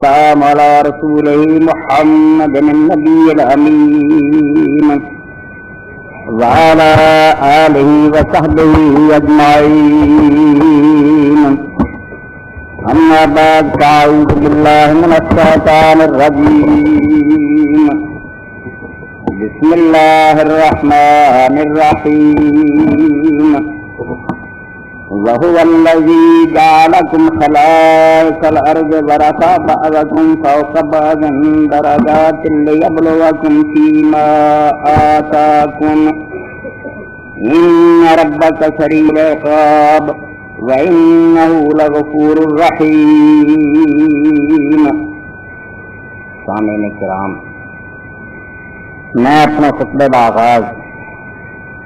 السلام على رسوله محمد النبي الأمين وعلى آله وصحبه أجمعين أما بعد فأعوذ بالله من الشيطان الرجيم بسم الله الرحمن الرحيم وهو الذي جعلكم خلائف الأرض ورفع بعضكم فوق بعض درجات ليبلوكم فيما آتاكم إن ربك سريع العقاب وإنه لغفور رحيم. سامعین کرام، میں اپنے خطبے کا آغاز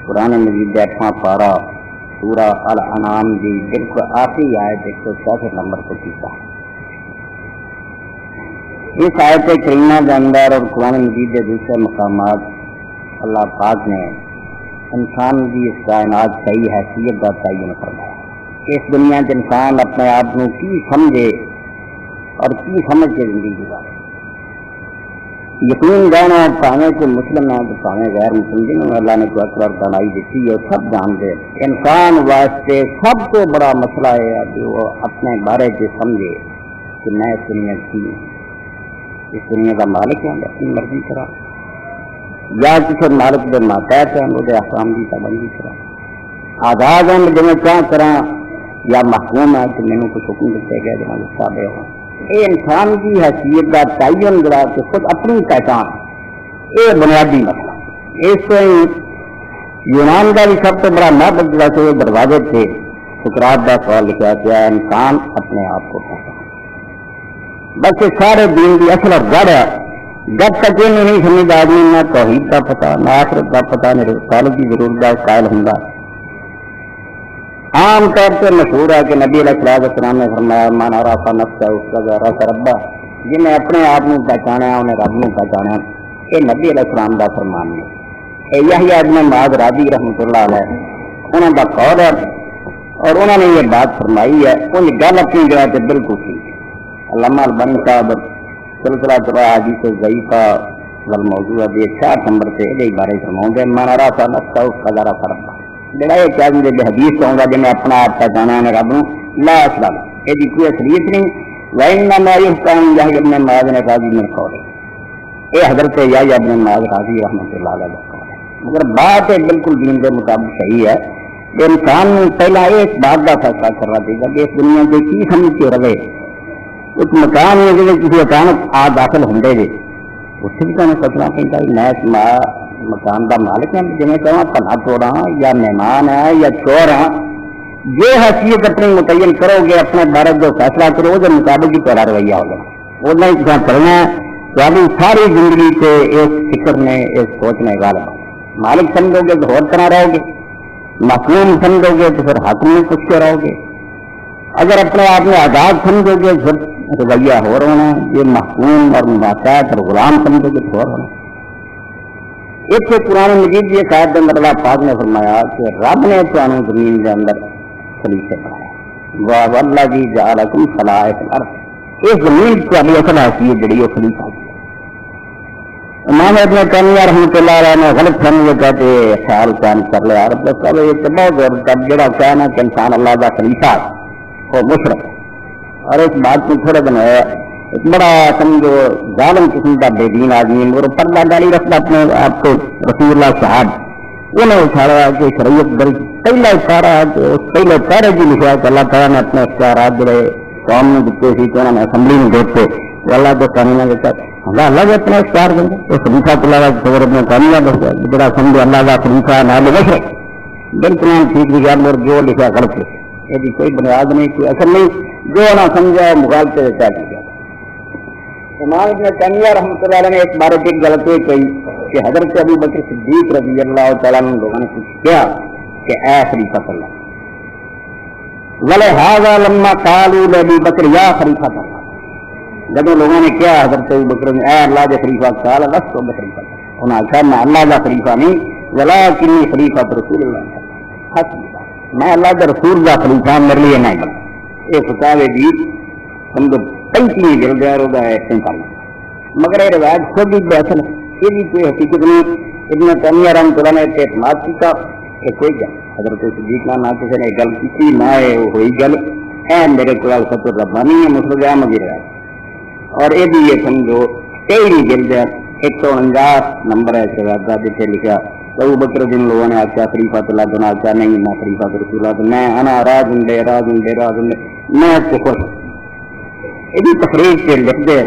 قرآن مجید 8واں پارہ سورہ الانعام دی بالکل آخری آیت 166 نمبر کو کیتا. اس آیت کریمہ کے اندر اور قرآن مجید کے دوسرے مقامات اللہ پاک نے انسان کی اس کائنات صحیح حیثیت کا تعین فرمایا. اس دنیا کے انسان اپنے آپ کو کی سمجھے اور کی سمجھ کے زندگی گزارے. یقین جانا پاویں کوئی مسلم ہے تو پاویں غیر مسلم، جنہوں نے اللہ نے کوئی اکبر بنائی دیتی ہے سب جانتے ہیں. انسان واسطے سب کو بڑا مسئلہ ہے کہ وہ اپنے بارے سے سمجھے کہ میں اس دنیا کی اس دنیا کا مالک ہوں اپنی مرضی کرا، یا کسی مالک کے ماتحت ہیں وہ احکام کی پابندی کرا، آزاد ہیں جو میں کیا کرا، یا محکوم ہے کہ میں نے کچھ حکم دیتے گئے جو میں تابع ہوں. یہ انسان کی حیثیت کا تعین جڑا کہ خود اپنی پہچان، یہ بنیادی مسئلہ. اس سے یونان کا بھی سب سے بڑا محبت جڑا سے دروازے تھے سقراط کا سوال لکھا کیا انسان اپنے آپ کو پہچان. بس یہ سارے دین کی اصل اور جڑ ہے. جب تک یہ نہیں سمجھ آدمی نہ توحید کا پتہ نہ آخرت کا پتہ نہ رسالت کی ضرورت کا قائل ہوں. عام طور پہ مشہور ہے کہ نبی علیہ السلام نے فرمایا من عرف نفسہ اس کا عرف ربہ، جنہیں اپنے آپ کو پہچانا انہیں رب کو پہچانا. یہ نبی علیہ السلام کا فرمان ہے. یحییٰ ابن معاذ راضی رحمۃ اللہ علیہ انہوں کا قول ہے اور انہوں نے یہ بات فرمائی ہے. ان گل اپنی جگہ سے بالکل ٹھیک ہے. علامہ البانی صاحب سلسلہ احادیث ضعیفہ والموضوع 66 نمبر سے یہ بارے فرماؤں گے من عرف نفسہ اس کا عرف ربہ. جڑا یہ کیا حدیث کہوں گا جنہیں اپنا آپ پہچانا ہے رب لا اسلام، یہ کوئی اصلیت نہیں. وَإِنَّمَا يُحْكَمُ يَحْيَىٰ ابْنُ مَعَاذٍ رَاضٍ مِنْ قَوْلِهِ، یہ حضرت یحییٰ ابن معاذ راضی رحمۃ اللہ علیہ قول ہے. مگر بات ہے بالکل دین کے مطابق صحیح ہے کہ انسان نے پہلا ایک بات کا فیصلہ کرنا چاہیے کہ اس دنیا کے کی سمجھ کے رہے. ایک مکان ہے جی کسی اچانک آ داخل ہوں گے اس بھی تو سوچنا پڑتا میں مکان کا مالک ہے، جی کہاں پلا توڑا یا مہمان ہے یا چور ہاں. جو حیثیت اپنی متعین کرو گے اپنے بارے جو فیصلہ کرو وہ مطابق ہی تیرا رویہ ہوگا. اتنا ہی کیا کرنا ہے. تاری ساری زندگی سے اس فکر میں اس سوچ میں غالب مالک سمجھو گے تو اور طرح رہو گے، محکوم سمجھو گے تو پھر حاکم میں کچھ کے رہو گے. اگر اپنے آپ میں آزاد سمجھو گے پھر رویہ ہو رہا ہے. یہ محکوم اور ماتحت اور غلام سمجھو گے تو ہو رہا ہے. اس سے قرآن مجید یہ قائد اندر اللہ پاک نے فرمایا کہ رب نے تمہیں زمین کے اندر خلیفے بنایا. وَالَّذِي جَعَلَكُمْ خَلَائِفَ الْأَرْضِ، اس زمین کی ابھی اصل حیثیت جڑی وہ خلیفہ. امام ابن تیمیہ رحمۃ اللہ علیہ نے غلط فہمی یہ کہتے خیال قائم کر لیا. رب کا یہ تو بہت ضرورت ہے جڑا کہنا کہ انسان اللہ کا خلیفہ وہ مشرک ہے. اور اس بات کو تھوڑے دن ہے ایک بڑا سمجھو ظالم قسم کا بے دین آدمی اور پردہ ڈالی رکھتا اپنے آپ کو رسول اللہ صاحب انہیں اٹھایا کہ شریعت دل پہلا اشارہ پہلے پہرے بھی لکھا کہ اللہ تعالیٰ نے اپنے اختیارات جڑے قوم میں دیتے تھے کہ انہوں نے اسمبلی میں دیتے اللہ کے قانون کے ساتھ اللہ کے اپنے اختیار دیں گے. تو خلیفہ اللہ کا اپنے قانون دس جڑا سمجھو اللہ کا خلیفہ نال مشرک بالکل ٹھیک لکھا اور جو لکھا غلط لکھا. یہ کوئی بنیاد نہیں کوئی اثر نہیں. جو نہ سمجھا مغالطے سے کیا کیا. امام ابن تیمیہ رحمۃ اللہ علیہ نے ایک بار ایک غلطی کہی کہ حضرت ابو بکر صدیق رضی اللہ تعالیٰ عنہ لوگوں نے کچھ کیا کہ اے خلیفہ اللہ وَلِهَٰذَا لَمَّا قَالُوا لِأَبِي بَكْرٍ يَا خَلِيفَةَ اللَّهِ، جب لوگوں نے کیا حضرت ابو بکر نے اے اللہ کے خلیفہ قال لست بخلیفہ، انہوں نے کہا میں اللہ کا خلیفہ نہیں وَلَٰكِنِّي خلیفۃ رسول اللہ، میں اللہ کے رسول کا خلیفہ میرے لیے نہیں بنا. یہ فتاوی جی سمجھو 35 جلد ہے روزہ ہے 45. مگر یہ روایت خود ہی بحث یہ بھی کوئی حقیقت نہیں. ابن تیمیہ رحمۃ اللہ نے اعتماد کیا کہ کوئی گل اگر کوئی صدیق نہ کسی نے گل کی نہ ہے وہ ہوئی گل اے میرے کو فتح ربانی ہے مسلم احمد کی روایت. اور یہ بھی یہ سمجھو 23 جلد ہے 149 نمبر ہے روایت کا جتنے لکھا ابو بکر جن لوگوں نے آخیا خلیفہ تو لگنا آخیا نہیں میں خلیفہ تو رسول اللہ میں انا راز دے راز دے راز دے میں کفر. یہ تقریر سے لکھ دے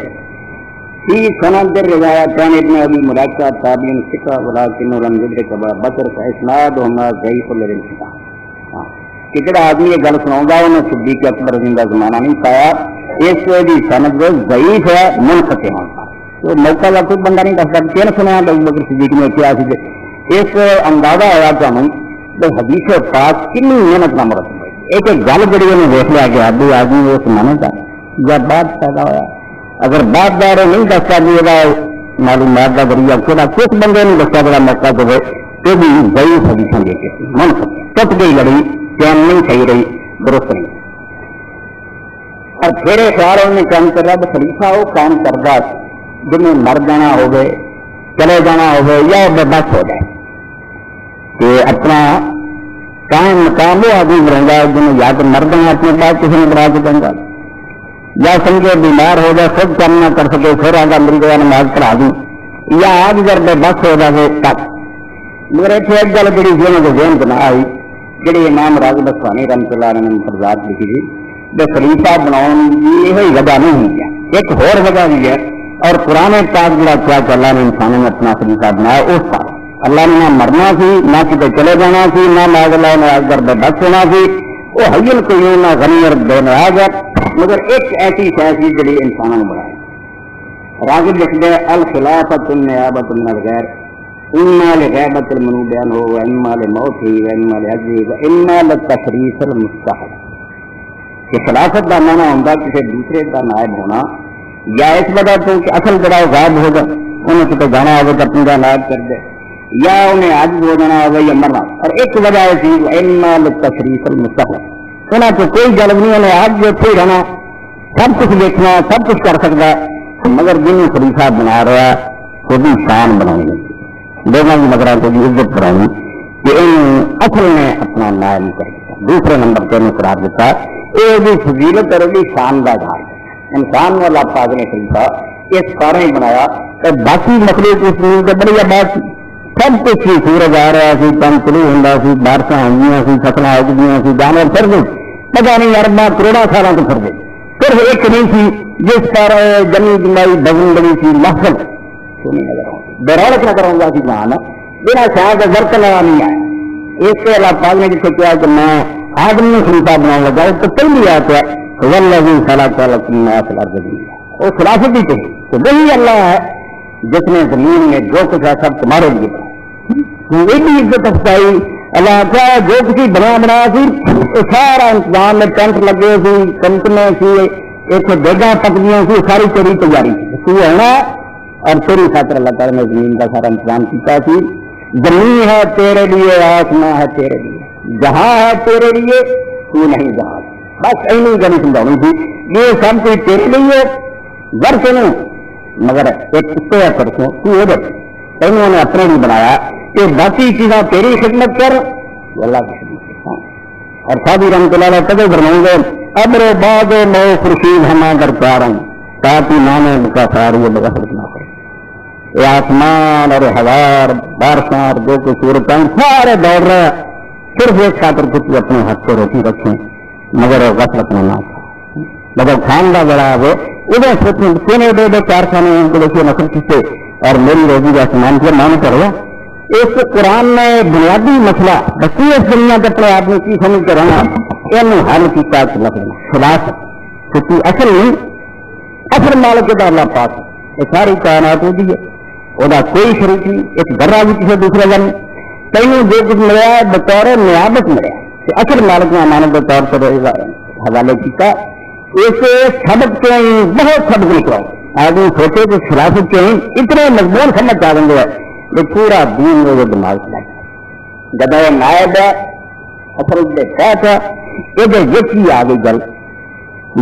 فی سند روایت عن ابن ابی ملیکہ تابعین ثقہ ولکن لم یدرک ابا بکر فاسنادهما ضعیف للانقطاع. کہ جڑا آدمی یہ گل سناؤندا انہیں صدیق اکبر کا زمانہ نہیں پایا اس دی سند ضعیف ہے منقطع ہوتا. تو موقع کا کوئی بندہ نہیں دس سکتا کیا سنایا ابو بکر صدیق نے کیا سی. اس اندازہ ہوا تمہیں حدیث پاک کنی محنت نہ مرتب ہوئی. ایک گل جڑی انہیں دیکھ لیا کہ ابھی آدمی وہ سنانے کا یا بعد پیدا ہوا. اگر بعد دار نہیں دستا بھی یہ معلومات کا ذریعہ کہڑا کس بندے نے دستا بڑا موقع دے تو بھی ضعیف حدیثیں دے کے من ٹوٹ گئی لڑی چین نہیں صحیح رہی درست نہیں. اور پھر خیال انہوں نے کام کر رہا خلیفہ وہ کام کرتا جنہیں مر جانا ہوگے چلے جانا ہوگے یا بے بس ہو جائے کہ اپنا قائم مقام وہ آدمی رہے گا جنہیں یا تو مر جانا اپنے پاس کسی نے کرا کے دیں گا یا سمجھے بیمار ہو جائے خود کام نہ کر سکے پھر آگا مل گیا نماز پڑھا دی یا آج اگر بے بس ہو جائے تک. مگر اتنے ایک گل جی سی انہوں نے ذہن بنا آئی جی امام راغب اصفہانی رحمۃ اللہ علیہ نے فرضات لکھی تھی کہ خلیفہ بناؤ کی یہ وجہ نہیں ہوئی ہے ایک اور وجہ بھی ہے. اور قرآن پاک جڑا کیا کہ اللہ نے انسانوں نے اپنا خلیفہ بنایا اس کا اللہ نے نہ مرنا سی نہ کتنے چلے جانا سی نہ لاگ اللہ نے اگر بے بس ہونا سی وہ حیل کوئی نہ غنی اور بے نیاز ہے. مگر ایک ایسی شاید جڑی انسانوں نے بنایا. راغب لکھ دے الخلافۃ النیابۃ من الغیر اما لغیبۃ المنوبین ہو اما لموت ہی اما لعجزہ اما للتشریف المستحب. کہ خلافت کا معنی ہوتا کسی دوسرے کا نائب ہونا یا اس وجہ تو کہ اصل جڑا غائب ہو جائے انہیں کتنے جانا ہوگا تو اپنی کا نائب کر دے یا انہیں عاجز ہو جانا ہوگا یا مرنا. اور ایک وجہ تھی اما للتشریف المستحب انہیں تو کوئی جلب نہیں انہیں آج جو تھے رہنا سب کچھ دیکھنا سب کچھ کر سکتا مگر جنہیں خلیفہ بنا رہا خود ہی شان بنانی لوگوں کی نظر کو بھی عزت کرانی کہ اصل نے اپنا نائب کر دیا. دوسرے نمبر پہ انہیں قرار دیتا یہ بھی فضیلت اور بھی شان کا اظہار ہے. انسان والا پاک نے خلیفہ یہ سارا ہی بنایا تو باقی مخلوق اس زمین سے بڑی آباد سب کچھ ہی سورج آ رہا سی تن طلوع ہوں سی بارشاں ہوئی سی فصلیں اگدیاں سی جانور پھر گئے پتا نہیں ارباں کروڑاں سالوں تو پھر گئے. صرف ایک نہیں سی جس پر جمی جمائی بزن بڑی سی محفل سونی نظر آؤں بےرولت نظر آؤں گا سی جہان بنا شاید کا ضرط لگا نہیں آیا. اس کے علاوہ پاک نے جسے کیا کہ میں آدمی خلیفہ بناؤں لگا تو پہلی آیت ہے والذی خلق لکم ما فی الارض جميعا. وہ خلافت ہی تو وہی اللہ ہے جس نے زمین میں جو کچھ ہے سب تمہارے لیے بنا. ایک بھی عزت افزائی اللہ کا جو کچھ بنا سی سارا انتظام میں ٹینٹ لگے سی کمپنیاں سی ایک جگہ پکڑیاں سی ساری تیری تیاری تھی ہونا اور تیری خاطر اللہ تعالیٰ نے زمین کا سارا انتظام کیا سی. زمین ہے تیرے لیے آسمان ہے تیرے لیے جہاں ہے تیرے لیے تو نہیں جہاں بس اینی گلی سمجھانی تھی یہ سب کچھ تیرے لیے گھر سے نہیں مگر ایک کتے ہے پرسوں تو انہوں نے اپنے لیے بنایا کہ باقی چیزاں تیری خدمت کر اللہ کی خدمت کر. اور سادی رحمۃ اللہ علیہ کدے فرمائیں گے ابر باد مو خورشید ہما درکار ہوں تاکہ مانے کا ساری یہ بغیر نہ کرے. یہ آسمان اور ہزار بارشاں اور جو کچھ صورتیں سارے دوڑ رہے صرف ایک خاطر کچھ اپنے ہاتھ سے روٹی رکھیں مگر غفلت میں نہ تھا مگر کھان کا بڑا ہے ادھر سوچیں کیوں دے دے کارخانے ان کو دیکھیے نسل کسے اور میری روزی کا سامان سے مان کر رہا. اس قرآن نے بنیادی مسئلہ بسی اس دنیا کے اپنے آدمی کی سمجھ کر رہنا یہ حل کیا خلاف کیونکہ اصل نہیں اصل مالک کا اللہ پاک یہ ساری کائنات ہوتی ہے وہ کوئی شریک نہیں ایک ذرہ بھی کسی دوسرے کا نہیں کہیں جو کچھ ملیا بطور نیابت ملیا اصل مالک نے امانت کے طور پر حوالے کیا. اس سبق کے بہت سبق نکلاؤ آدمی سوچے کہ خلافت کے اتنے مضمون سمجھ آ گئے یہ پورا دین میں وہ دماغ چلا جب یہ نائب ہے اصل تحت ہے یہ یقین آ گئی گل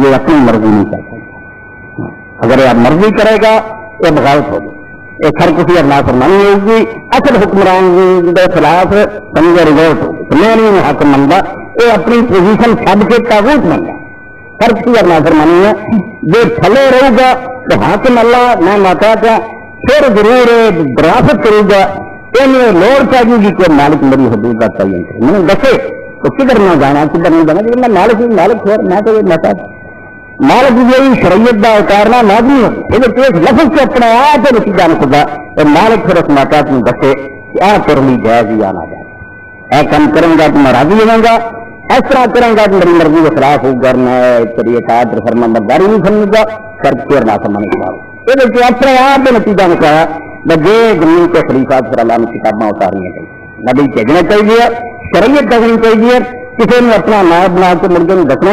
یہ اپنی مرضی نہیں کر سکتا اگر یہ مرضی کرے گا یہ بغاوت ہوگی، یہ خرکشی اور نافرمانی ہوگی، اصل حکمران کے خلاف سمجھے ریزولٹ ہوگی. میں نہیں حق منگا، یہ اپنی پوزیشن چھڈ کے تاغوت منگا. خرکشی اور نافرمانی ہے. جو تھلے رہے گا تو حاکم اللہ میں ماتا کا پھر ضرور دراست کرے گا. یہ لوڑ چاہیے گی کہ مالک میری حدود کا تعین کرے، میں دسے تو کدھر نہ جانا کدھر نہیں جانا. لیکن میں مالک ہو میں تو یہ ماتا مالک یہی شریعت کا اتارنا لازمی ہو. یہ لفظ سے اپنے آپ سے نتیجہ نکلتا اور مالک پھر اس ماتا کو دسے کہ آ کر لی جائز یا نہ جائے. اے کام کروں گا تو میں راضی ہوں گا، اس طرح کروں گا تو میری مرضی کے خلاف ہوگا، میں تیری اطاعت فرما برداری نہیں سمجھوں گا، کر کے نہ سمجھنے کے بعد یہ اپنے آپ سے نتیجہ نکالا. بجے زمین کے خلیفات پر اللہ نے کتابیں اتارنی چاہیے، نبی بھیجنا چاہیے، شریعت دسنی چاہیے. کسی نے اپنا نائب بنا کے مردے میں دسنا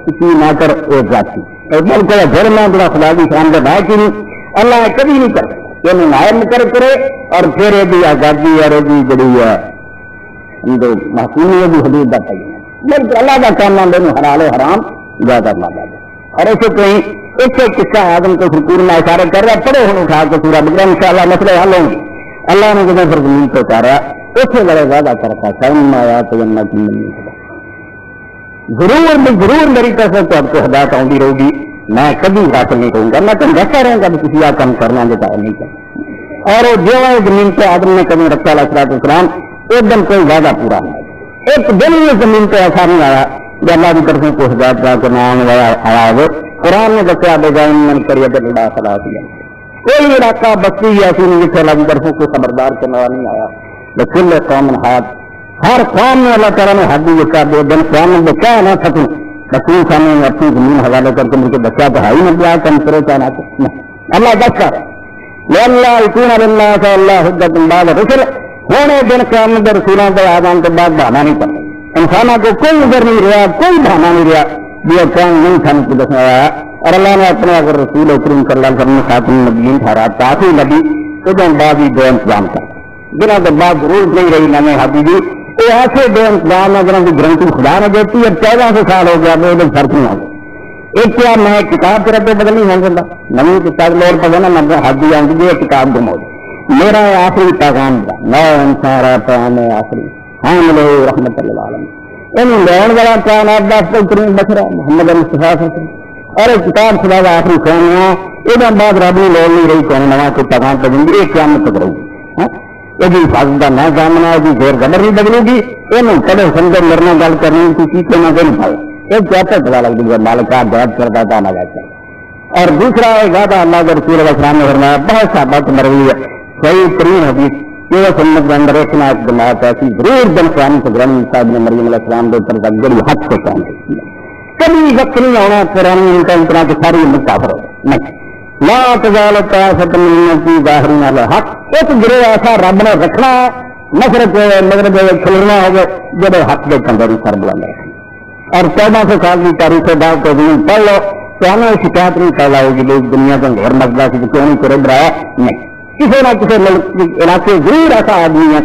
کسی نہ کر ایک ذاتی گھر میں بڑا خدا کی شان کا بھائی کی نہیں اللہ کبھی نہیں کر یہ نائب مقرر کرے اور پھر یہ آزادی اور یہ جڑی ہے محکومی بھی حدود کا تعین ہے. بالکل اللہ کا کام نہ حلال و حرام زیادہ نہ جائے. اور ایسے کہیں ایک ایک قصہ آدم کو سکون میں اشارہ کر رہا پڑھو ہوں اٹھا کے پورا بگڑا ان شاء اللہ مسئلے حل ہوں گے. اللہ نے جب پھر زمین کو اتارا اسے بڑے وعدہ کرتا سلم آیا تو ضرور میری طرف سے آپ کو ہدایت آؤں رہے گی. میں کبھی حاصل نہیں کروں گا، میں تم رکھتا رہوں گا کسی کا کام کرنا جو نہیں کرنا. اور جو زمین پہ آدم نے کبھی رکھا علیہ السلام ایک دم کوئی وعدہ پورا نہیں. ایک دن یہ زمین پہ ایسا نہیں آیا جو اللہ کی طرف سے کوئی ہدایت کا کے نام آیا ہو. قرآن نے دسیا بجائن کریے بلا خلا دیا. کوئی علاقہ بستی ایسی نہیں جس سے اللہ کی طرف کوئی خبردار کرنے والا نہیں آیا. لیکن قوم ہاتھ ہر قوم میں اللہ تعالیٰ نے حد لکھا دو دن قوم نے بچا نہ سکوں رسول سامنے اپنی زمین حوالے کر کے مجھ کے بچا تو ہائی نہ کم کرے کیا نہ اللہ دس کر اللہ اتنا اللہ صلی اللہ حجت بعد رسل ہونے دن قوم کے رسولوں کے آدم کے بعد بہانا نہیں کرنا. انسانوں کو کوئی نظر نہیں رہا، کوئی بہانا نہیں رہا یہ قوم نہیں تھا کو دسایا. اور اللہ نے اپنے اگر رسول کریم صلی اللہ علیہ وسلم خاتم النبیین ٹھہرا کافی نبی تو بعد ہی دو انتظام کر جنہوں کے بعد ضرورت نہیں رہی نہ حبیبی یہ ایسے دو انتظام ہے جنہوں کی گرنٹی خدا نے دیتی ہے. 1400 سال ہو گیا وہ فرق نہیں آ گیا. ایک کیا میں کتاب کے ربے بدل نہیں ہو سکتا نئی کتاب لوڑ پہ نا میں حدی آؤں گی یہ کتاب گم ہو میرا آخری پیغام تھا نو انسان پیغام آخری حامل رحمت اللہ عالم ان لین والا کائنات کا ترین بچرا محمد مصطفیٰ اور ایک کتاب خدا کا آخری فون ہے. یہ بعد رب کی لوڑ نہیں رہی کون نواں کوئی پیغام پہ دیں گے یہ قیامت تک رہے گی. یہ حفاظت کا نہ سامنا ہے پھر گدر نہیں بدلے گی. یہ کدے سمجھ مرنا گل کرنی کسی کو نہ دین پائے ایک چاہتا پتا لگ جائے مالک جائز کرتا تھا نہ جائز کرتا. اور دوسرا ہے وعدہ اللہ کے رسول علیہ السلام نے فرمایا بہت صحابہ مروی ہے صحیح ترین حدیث یہ سنت کے اندر اتنا ایک جماعت ایسی ضرور بن قیام سے گرانی صاحب نے مریم علیہ السلام کے اوپر بڑی حد سے کام کی کبھی وقت نہیں آنا قرآن کا اتنا کہ ساری مسافر ہو نہیں لا تزال طائفۃ من امتی ظاہرین علی الحق. ایک گروہ ایسا رب نے رکھنا مشرق مغرب کھلنا ہوگا جب حق کے کندر سر بلند رکھنا. اور 1400 سال کی تاریخ بعد کو زمین پڑھ لو تو ہمیں شکایت نہیں پیدا ہوگی لوگ دنیا کے غیر مسئلہ سے کیوں نہیں کرے برایا نہیں. کسی نہ کسی ملک علاقے ضرور ایسا آدمی ہے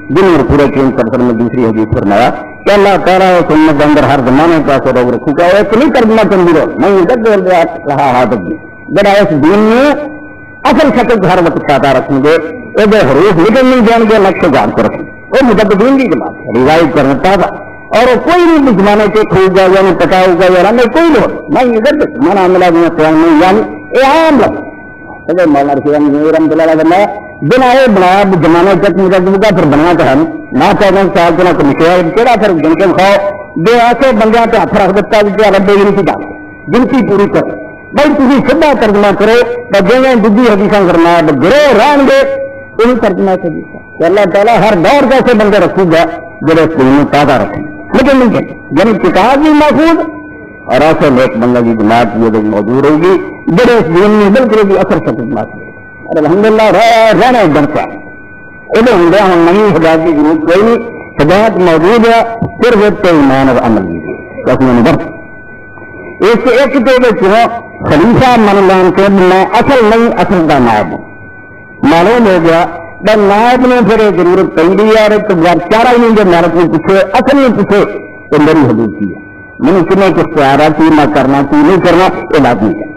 جن میں پورے تین سفر میں دوسری حدیث فرمایا کہ اللہ تعالیٰ سنت کے اندر ہر زمانے کا ایسے روگ رکھوں گا ایک نہیں کرنا چاہیے میں ادھر رہا حاضر جڑا اس دین میں اصل شکل ہر وقت پاتا رکھیں گے یہ حروف نکل نہیں جان گے نقش جان کو رکھیں وہ مجددین کی جماعت روایت کرنا تھا اور وہ کوئی بھی زمانے کے کھول جائے یا پتا ہوگا یا نہیں کوئی لوگ نہیں ادھر مانا ملا نہیں یعنی یہ عام لوگ مولانا رحمۃ اللہ بنا بنا یہ بنایا زمانے تک مجدد کا پھر بننا چاہے نہ 14 سال کے نہ نکلا کہڑا پھر جن کے کھاؤ بے ایسے بندے پہ ہاتھ رکھ دیتا ربے گی نہیں جان گنتی پوری کرو بھائی تھی سیدھا ترجمہ کرو جی دوسری حدیث کرنا گروہ رہن گے وہی ترجمہ کہ اللہ تعالیٰ ہر دور کے ایسے بندے رکھے گا جڑے اس دین میں تازہ رکھیں لیکن نہیں کہتے یعنی کتاب بھی محفوظ اور ایسے نیک بندے کی جماعت یہ موجود ہوگی جڑے اس دین میں بالکل بھی اثر سکتے محفوظ اور الحمدللہ رہنا ایک دم سے یہ ہوں ہم نہیں ہدایت کی ضرورت کوئی نہیں ہدایت موجود ہے صرف ایمان اور عمل کی اس ایک تو خلیفہ من لان کے میں اصل نہیں اصل کا نائب ہوں معلوم ہو گیا نائب نے پھر ضرورت پڑی ہے تو چارہ ہی نہیں جو محنت میں پوچھے اصل میں پوچھے تو میری حدود کی ہے میں نے کتنے کچھ پیارا کی نہ کرنا کی نہیں کرنا یہ لازمی ہے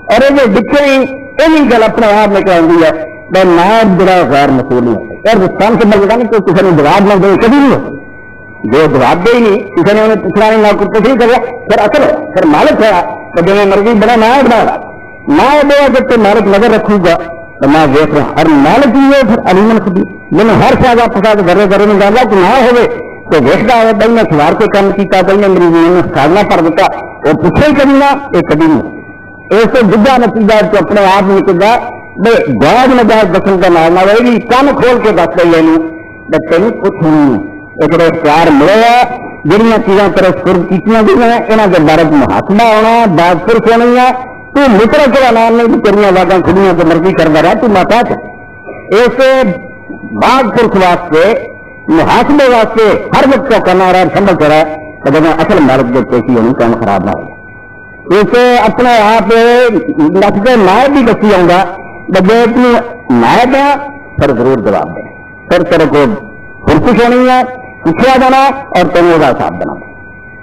اور یہ دکھے یہ گل اپنے آپ نکل آتی ہے بھائی نائب جڑا غیر مسئول نہیں ہوتا اور رسپانس ملتا نہیں کوئی کسی نے جواب نہ دے کبھی نہیں ہوتا جو جواب دے ہی نہیں کسی نے انہیں پوچھنا نہیں نہ کچھ نہیں کرے پھر اصل ہے پھر مالک ہے تو جو مرضی بنا نہ بنا رہا نہ دے جب تو مالک نظر رکھوں گا تو میں دیکھ رہا اور مالک ہی ہے پھر علیمن خبیر میں ہر شاید آپ پتا گھر گھر میں جانا کہ نہ ہوئے تو دیکھتا ہے بھائی میں سوار کے کام کیا بھائی نے میری زمین میں سکھانا پڑ دیتا وہ پوچھے ہی کبھی نہ یہ کبھی نہیں ایسے دجا نتیجہ تو اپنے آپ نکلتا جائز نجائز دسن کا مارنا ہوئے گی کن کھول کے دس لے لوں تین کچھ نہیں ایک اختیار ملے جہاں چیزاں تیرے سرد کی گئی ہیں یہاں کے بارے محاکمہ ہونا بات پھر ہونی ہے تو متر کے نام نہیں تیریا واگاں کھڑیاں تو مرضی کرتا رہا تو ماتا اس باغ پرخ واسطے محاکمے واسطے ہر وقت کا کرنا رہا سمجھ کر رہا ہے جب اصل مارک جو پیشی ہونی کام خراب نہ ہو اسے اپنے آپ لفظ نائب بھی دسی آؤں گا بجے نائب ہے پھر ضرور جواب دیں پھر تیرے کو پرکش ہونی ہے پوچھا جانا اور تینوں کا حساب بنا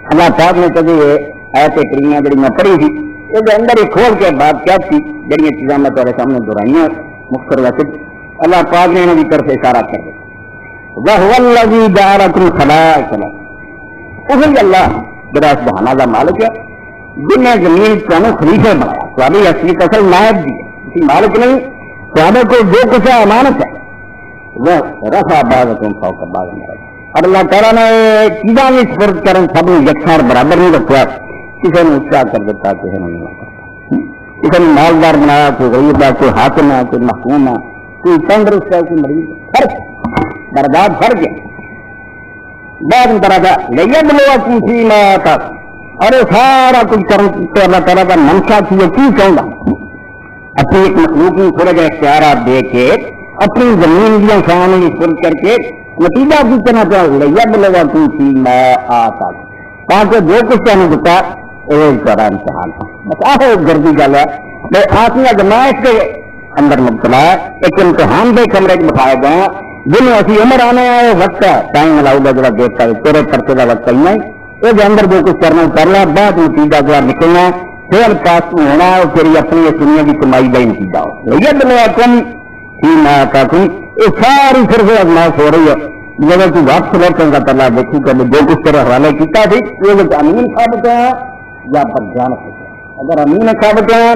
اللہ پاک نے کبھی یہ ایسے کریاں جڑی میں پڑھی تھی یہ اندر ہی کھول کے بات کیا تھی جڑی چیزاں میں تیرے سامنے دہرائی ہیں مختصر وقت اللہ پاک نے انہوں کی طرف اشارہ کر دیا وَهُوَ الَّذِي جَعَلَكُمْ خَلَائِفَ وہی اللہ جڑا سبحانہ کا مالک ہے جن نے زمین تمہیں خلیفہ بنایا تمہاری اصلی اصل نائب بھی ہے کسی مالک نہیں تمہیں کو جو کچھ ہے امانت ہے وہ رفع بعضکم فوق بعض اور اللہ تعالیٰ نے چیزاں بھی سپرد کریں سب یکساں برابر نہیں رکھا کسی نے اچھا کر دیتا کسی نے نہیں کرتا کسی نے مالدار بنایا کوئی غریب ہے کوئی حاکم ہے کوئی محکوم ہے کوئی تندرست ہے کوئی مریض فرق درجات فرق ہے بعض طرح کا لیبلوکم فیما آتاکم اور یہ سارا کچھ کرنے تو اللہ تعالیٰ کا منشا کی یہ کی چاہوں گا اپنی ایک مخلوق میں تھوڑے جائے اختیارات دے کے اپنی زمین دیا شان سن کر کے نتیجہ کی کرنا چاہوں لیبلوکم فیما آتاکم تاکہ جو کچھ کہنے دیتا ایک طرح امتحان بس آہو گردی گل ہے میں آتی اجمائش کے اندر مبتلا ایک امتحان دے کمرے میں بٹھائے گئے جن اسی عمر آنے آئے وقت ہے ٹائم لاؤ گا جڑا دیکھتا ہے تیرے پرچے کا وقت ہی نہیں یہ اندر جو کچھ کرنا کر لیا بعد نتیجہ جو نکلنا پھر پاس ہونا اور پھر اپنی دنیا کی کمائی کا نتیجہ ہو لیبلوکم فیما آتاکم یہ ساری صرف ازمائش ہو رہی ہے جب تو واپس لوٹیں گا تعالیٰ دیکھی کہ جو کچھ تیرے حوالے کیا تھی یہ امین ثابت ہیں یا بدجانب اگر امین ثابت ہیں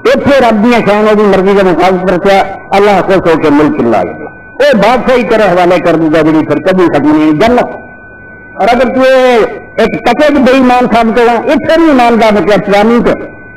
اتنے رب دیا شان کی مرضی کے مطابق رکھا اللہ خوش ہو کے ملک اللہ یہ بات صحیح تیرے حوالے کر دوں گا جی پھر کبھی ختم نہیں جنت اور اگر تو ایک کچے کی بے ایمان ثابت ہوگا اتنے بھی ایماندار بچہ اسلامی کے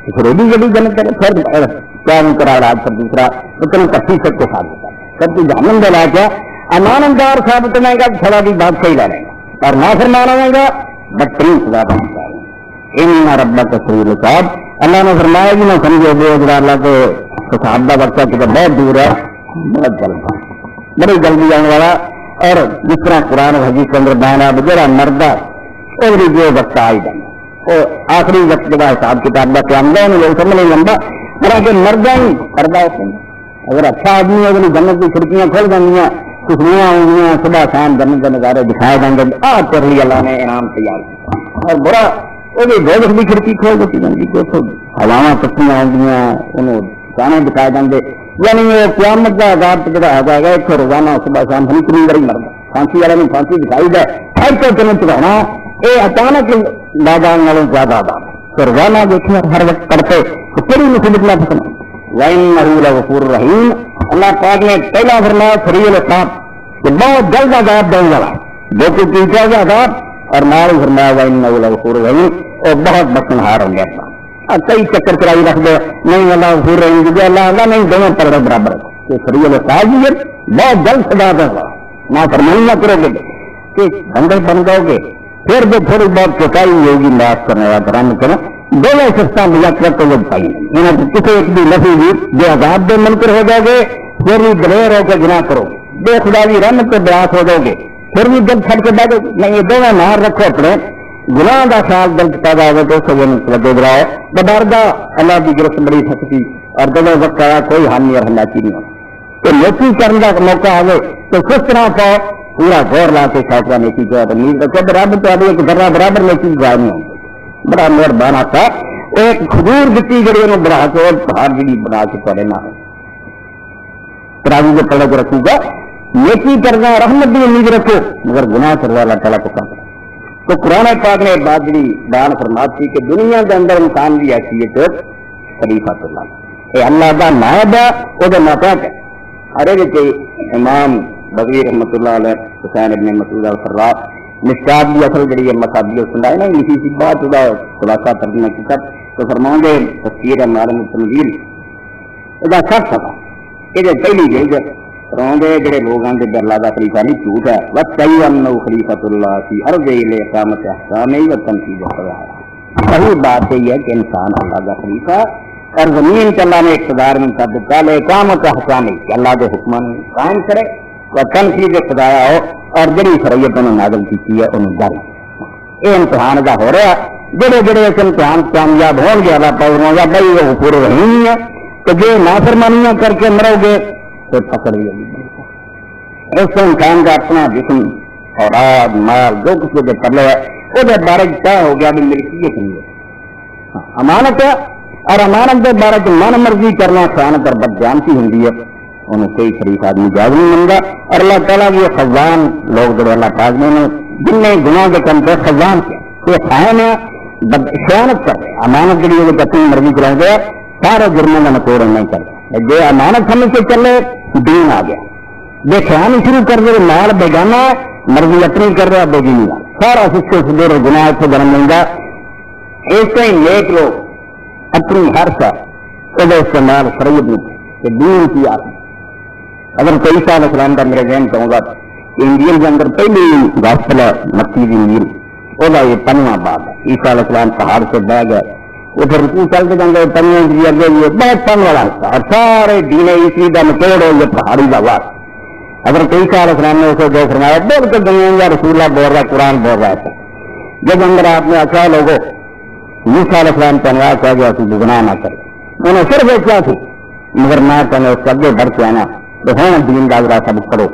پھر بھی جڑی جنت کرے پھر کیا کرا رہا پھر دوسرا تو تمہیں کسی سب کو ثابت کرتا سب کو جہنم دلا کے امانتدار ثابت ہونے گا تھوڑا بھی بات صحیح رہے گا اور نہ فرمان ہوئے گا بدترین سزا بن جائے گا ان ربک سبیل الصاد اللہ نے فرمایا کہ نہ سمجھو بے اجرا اللہ کے حساب کا وقت کہ بہت دور ہے بہت جلد بڑی جلدی آنے والا اور جس طرح قرآن و حدیث کے اندر بیان ہے جڑا مرد ہے وہ جو وقت آ ہی جانا وہ آخری وقت کا حساب کتاب کا قیام ہے انہیں سمجھ نہیں لمبا حالانکہ مرد ہی پردہ ہوتے ہیں اگر اچھا آدمی ہے تو جنت کی کھڑکیاں کھول جانیاں خوشبویاں ہوں گی صبح شام جنت کے نظارے دکھائے جائیں گے کر لی اللہ نے انعام تیار اور برا وہ بھی دو کی کھڑکی کھول دیتی جاتی ہلاواں پکیاں ہوں گی انہوں گانے دکھائے جائیں گے یعنی وہ قیامت کا آزاد جڑا آ جائے گا اتنے روزانہ صبح شام ہم کتنی بڑی مرد پھانسی والے نے پھانسی دکھائی جائے ہر کوئی تمہیں چڑھانا یہ اچانک دادان والوں زیادہ آزاد تو روزانہ دیکھنا ہر وقت پڑھتے تو پوری مصیبت نہ پسند وَإِنَّهُ لَغَفُورٌ رَحِيمٌ اللہ پاک نے پہلا فرمایا سریع العقاب کہ بہت جلد عذاب دینے والا جو کچھ پیچھے گا عذاب اور نال فرمایا وَإِنَّهُ لَغَفُورٌ رَحِيمٌ اور بہت بخشنہار ہوں گے کئی چکر چلائی رکھ دے نہیں اللہ غفور رحیم جو اللہ اللہ نہیں دونوں پر برابر کہ سریع العقاب ہے بہت جلد سزا دے گا نہ فرمانی نہ کرو گے کہ بندے بن جاؤ گے پھر جو تھوڑی بہت چکائی ہوگی معاف کرنے والا کرم کرو دونوں سستا مذاکرت کو وہ پائی کسی ایک بھی نفی بھی جو عذاب دے منکر ہو جاؤ گے پھر بھی دلیر ہو کے گناہ کرو بے خدا کی رحمت کے براس ہو جاؤ گے پھر بھی دل چھڑ کے بیٹھو نہیں یہ دونوں مار رکھو اپنے گناہ کا خیال دل پیدا ہو تو سب لگے رہا بداردہ اللہ کی گرفت بڑی سکتی اور دونوں وقت آیا کوئی ہانی اور ہلاکی نہیں ہونا تو نیکی کرنے کا موقع آئے تو کس طرح کا پورا غور لا کے فیصلہ نیکی کیا تو امید رکھو برابر تو ابھی ایک ذرہ برابر نیکی ظاہر نہیں ہوگی بڑا مہربان تھا ایک کھجور دیتی جڑی انہوں بنا کے اور پہاڑ جڑی بنا کے پڑے نہ تراوی کے پڑے کو رکھوں گا نیکی کرنا رحمت بھی امید رکھو مگر گناہ کرنا اللہ تعالیٰ کو کام تو قرآن پاک نے بات جڑی بیان فرماتی کہ دنیا کے اندر انسان کی حیثیت خلیفۃ اللہ اے اللہ دا نائب ہے وہ ماتحت ہے ہر ایک امام بغوی رحمۃ اللہ علیہ حسین ابن مسعود الفراء مشکات کی اصل جڑی ہے مصابیح سنائے نا اسی سی بات دا خلاصہ ترجمہ کیا تو فرماؤں گے تفسیر معالم التنزیل ادا سب سب یہ پہلی جلد فرماؤں گے جڑے لوگ ہیں کہ اللہ دا خلیفہ نہیں جھوٹ ہے وَتَّيُّ أَنَّهُ خلیفۃ اللہ فی ارض لِإِقامَةِ أَحْكَامِهِ وَتَنفِيذِ أَوَامِرِهِ صحیح بات یہ ہے کہ انسان اللہ کا خلیفہ اور زمین کے اللہ نے اقتدار میں کر دیتا ہے اقامت احکام کہ اللہ کے حکمان قائم کرے اور تنفیذ خدایا ہو اور جڑی شریعت نے نازل کی ہے انہوں جاری یہ امتحان کا ہو رہا جڑے جڑے اس امتحان کامیاب ہو گے اللہ پاؤں گا بھائی وہ پورے رہی نہیں ہے تو جو نافرمانیاں کر کے مرو گے تو پکڑ بھی ہوگی اس انسان کا اپنا جسم اور مال جو کچھ کے پلے ہے وہ بارے طے ہو گیا بھی ملکیت نہیں ہے امانت ہے اور امانت کے بارے من مرضی کرنا خیانت اور بدجانتی ہوں انہوں کوئی شریف آدمی جاگ نہیں منگا اور اللہ تعالیٰ بھی خزان لوگ جو اللہ پاک نے جن نے گناہ کے کم پہ خزان کیا یہ خائن ہے خیانت کر رہے امانت کے لیے اپنی مرضی کراؤ گے سارے جرموں کا نکوڑ نہیں کرتے جو امانت سمجھ کے چلے دین آ گیا جو خیان شروع کر دے مال بیگانا مرضی اپنی کر رہا بے دینی سارا سچے سدھے گناہ سے جنم مل گا اس سے نیک لوگ اپنی ہر سال وہ استعمال شریعت میں دین کی آتی اگر کوئی سال اسلام کا میرے ذہن کہوں گا انجیل کے اندر پہلی گاسپل ہے مکی کی انجیل وہ یہ 5واں باب ہے عیسیٰ علیہ السلام پہاڑ سے بہ گئے وہ پھر رکوع چلتے جاتے 5ویں انجیل اگے یہ بہت پن والا حصہ اور سارے دین عیسوی کا نچوڑ ہے یہ پہاڑی کا وار اگر کوئی سال اسلام نے اسے جو فرمایا بالکل دنیا رسول اللہ بول رہا ہے قرآن بول رہا ہے جب اندر آپ نے اچھا لوگوں موسیٰ علیہ السلام کا نواز کہا گیا کہ گناہ نہ کرے انہیں صرف کیا تھی مگر نہ کرنے اس سے اگے بڑھ کے آنا تو ہوں دین داغرا سب کرو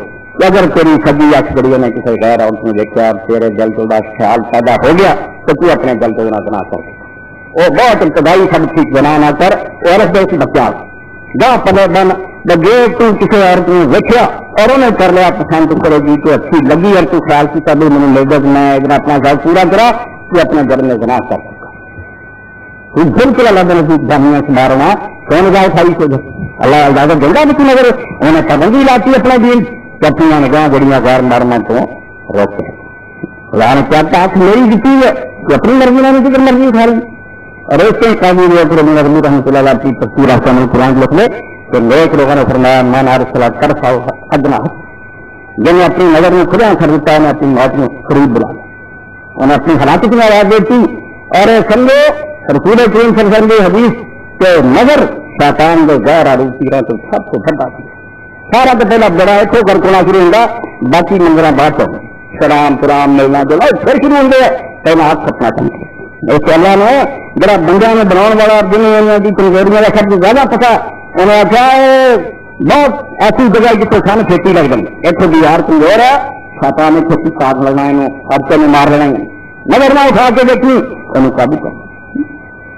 اگر تیری سبھی اکثریت نے کسی غیر عورت نے دیکھا تیرے دل تو خیال پیدا ہو گیا تو تو اپنے دل کو نہ کر وہ بہت ابتدائی سب ٹھیک بنا نہ کر عورت دیکھ بچا جا پلے بن جو تو کسی عورت نے دیکھا اور انہیں کر لیا پسند کرے گی تو اچھی لگی اور تو خیال کی تبھی میں نے لے میں اپنا خیال پورا کرا تو اپنے گھر میں گناہ کر سکا بالکل اللہ نزدیک جامعہ سے مارنا کون جائے ساری سے اللہ اللہ جلدا بھی نظر انہیں پابندی لاتی اپنا دین کہ اپنی نگاہ گڑیاں غیر مارنا تو روکتے خدا نے چاہتا آپ میری دیتی ہے کہ اپنی مرضی نہ فکر مرضی اٹھا رہی اور اس کے قابل نظمی رحمۃ اللہ علیہ کی تفسیر احکام القرآن لکھ لے کہ نیک لوگوں نے فرمایا میں نارسلا کر پاؤ ادنا جن نے اپنی نظر میں خدا خریدتا ہے اپنی موت میں قریب بلا انہیں اپنی ہلاکت میں آواز دیتی اور سمجھو رسول کریم صلی اللہ علیہ وسلم حدیث کے نظر شیطان کے غیر آروپی رہا تو سب کو پھٹا سارا تو پہلا بڑا ہے ٹھوکر کونا شروع ہوگا باقی منظر بات ہو شرام پرام ملنا جلنا پھر شروع ہوں گے پہلا ہاتھ کھپنا چاہیے اس اللہ نے بڑا بندہ میں بناؤ والا دنیا کی کمزوریاں کا سب سے زیادہ پتا انہیں آخیا بہت ایسی جگہ جتنے سن کھیتی لگ جائے اتنے بھی یار کمزور ہے شیطان نے کھیتی کاٹ لینا ہر میں مار لینا نظر نہ اٹھا کے دیکھی انہوں قابو کر